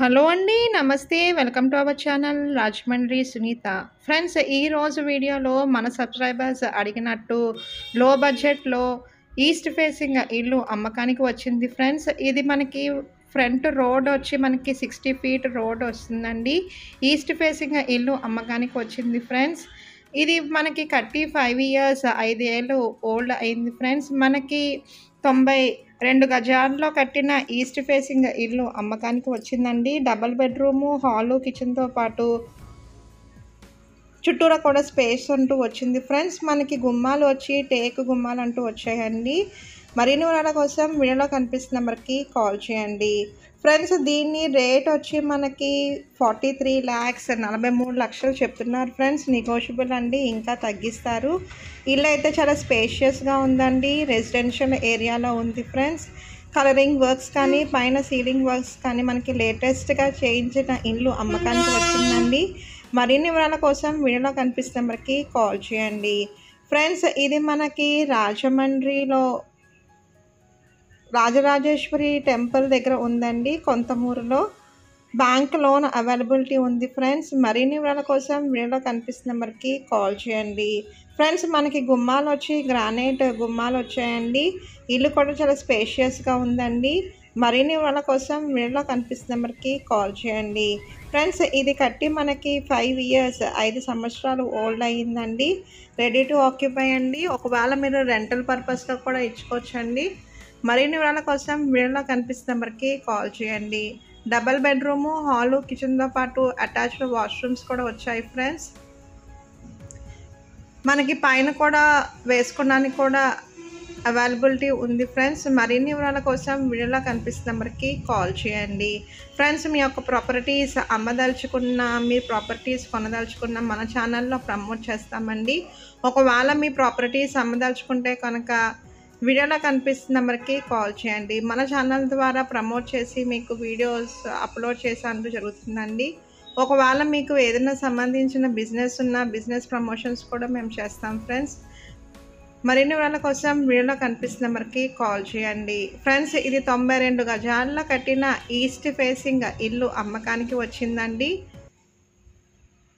Hello అండి. నమస్తే. Welcome to our channel Rajahmundry Sunitha. Friends ఈరోజు వీడియోలో మన సబ్‌స్క్రైబర్స్ అడిగినట్టు లో బడ్జెట్‌లో ఈస్ట్ ఫేసింగ్ ఇల్లు అమ్మకానికి వచ్చింది ఫ్రెండ్స్. ఇది మనకి ఫ్రంట్ రోడ్ వచ్చి మనకి 60 ఫీట్ రోడ్ వస్తుందండి. ఈస్ట్ ఫేసింగ్ ఇల్లు అమ్మకానికి వచ్చింది ఫ్రెండ్స్. ఇది మనకి కట్టి 5 ఇయర్స్ 5 ఏళ్ళు ఓల్డ్ అయింది ఫ్రెండ్స్. మనకి 92 గజాల్లో కట్టిన ఈస్ట్ ఫేసింగ్ ఇల్లు అమ్మకానికి వచ్చిందండి. డబుల్ బెడ్‌రూము, హాలు, కిచెన్‌తో పాటు చుట్టూరా కూడా స్పేస్ అంటూ వచ్చింది ఫ్రెండ్స్. మనకి గుమ్మాలు వచ్చి టేకు గుమ్మాలు అంటూ వచ్చాయండి. మరిన్ని వివరాల కోసం వీడియోలో కనిపిస్తున్న నెంబర్‌కి కాల్ చేయండి. ఫ్రెండ్స్ దీని రేట్ వచ్చి మనకి 43 లాక్స్ 43 లక్షలు చెప్తున్నారు ఫ్రెండ్స్. నెగోషియబుల్ అండి, ఇంకా తగ్గిస్తారు. ఇల్లు అయితే చాలా స్పేషియస్‌గా ఉందండి. రెసిడెన్షియల్ ఏరియాలో ఉంది ఫ్రెండ్స్. కలరింగ్ వర్క్స్ కానీ పైన సీలింగ్ వర్క్స్ కానీ మనకి లేటెస్ట్‌గా చేయించిన ఇల్లు అమ్మకానికి వచ్చిందండి. మరిన్ని వివరాల కోసం వీడియోలో కనిపిస్తున్న నెంబర్‌కి కాల్ చేయండి. ఫ్రెండ్స్ ఇది మనకి రాజమండ్రిలో రాజరాజేశ్వరి టెంపుల్ దగ్గర ఉందండి. కొంతమూరులో బ్యాంక్ లోన్ అవైలబిలిటీ ఉంది ఫ్రెండ్స్. మరిన్ని వివరాల కోసం వీడియోలో కనిపిస్తున్న నెంబర్‌కి కాల్ చేయండి. ఫ్రెండ్స్ మనకి గుమ్మాలు వచ్చి గ్రానైట్ గుమ్మాలు వచ్చాయండి. ఇల్లు కూడా చాలా స్పేషియస్‌గా ఉందండి. మరిన్ని వివరాల కోసం వీడియోలో కనిపిస్తున్న నెంబర్‌కి కాల్ చేయండి. ఫ్రెండ్స్ ఇది కట్టి మనకి 5 ఇయర్స్ 5 సంవత్సరాలు ఓల్డ్ అయ్యిందండి. రెడీ టు ఆక్యుపై అండి. ఒకవేళ మీరు రెంటల్ పర్పస్‌లో కూడా ఇచ్చుకోవచ్చండి. మరిన్ని వివరాల కోసం వీడియోలో కనిపిస్తున్న నెంబర్‌కి కాల్ చేయండి. డబుల్ బెడ్‌రూము, హాలు, కిచెన్‌తో పాటు అటాచ్డ్ వాష్‌రూమ్స్ కూడా వచ్చాయి ఫ్రెండ్స్. మనకి పైన కూడా వేసుకోవడానికి కూడా అవైలబిలిటీ ఉంది ఫ్రెండ్స్. మరిన్ని వివరాల కోసం వీడియోలో కనిపిస్తున్న నెంబర్‌కి కాల్ చేయండి. ఫ్రెండ్స్ మీ యొక్క ప్రాపర్టీస్ అమ్మదలుచుకున్న, మీ ప్రాపర్టీస్ కొనదలుచుకున్న మన ఛానల్లో ప్రమోట్ చేస్తామండి. ఒకవేళ మీ ప్రాపర్టీస్ అమ్మదలుచుకుంటే కనుక వీడియోలో కనిపిస్తున్న నెంబర్‌కి కాల్ చేయండి. మన ఛానల్ ద్వారా ప్రమోట్ చేసి మీకు వీడియోస్ అప్లోడ్ చేసేందుకు జరుగుతుందండి. ఒకవేళ మీకు ఏదైనా సంబంధించిన బిజినెస్ ఉన్న బిజినెస్ ప్రమోషన్స్ కూడా మేము చేస్తాం ఫ్రెండ్స్. మరిన్ని వివరాల కోసం వీడియోలో కనిపిస్తున్న నెంబర్‌కి కాల్ చేయండి. ఫ్రెండ్స్ ఇది 92 గజాల్లో కట్టిన ఈస్ట్ ఫేసింగ్ ఇల్లు అమ్మకానికి వచ్చిందండి.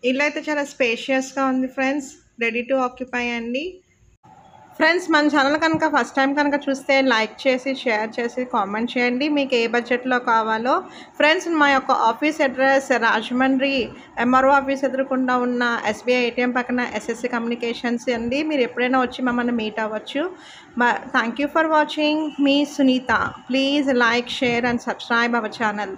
ఇల్లు అయితే చాలా స్పేషియస్‌గా ఉంది ఫ్రెండ్స్. రెడీ టు ఆక్యుపై అండి. ఫ్రెండ్స్ మన ఛానల్ కనుక ఫస్ట్ టైం కనుక చూస్తే లైక్ చేసి, షేర్ చేసి, కామెంట్ చేయండి మీకు ఏ బడ్జెట్లో కావాలో. ఫ్రెండ్స్ మా యొక్క office address Rajahmundry MRO office ఎదురుకుండా ఉన్న ఎస్బీఐ ఏటీఎం పక్కన ఎస్ఎస్సి కమ్యూనికేషన్స్ అండి. మీరు ఎప్పుడైనా వచ్చి మమ్మల్ని మీట్ అవ్వచ్చు. Thank you for watching. మీ Sunitha. Please like, share and subscribe our channel.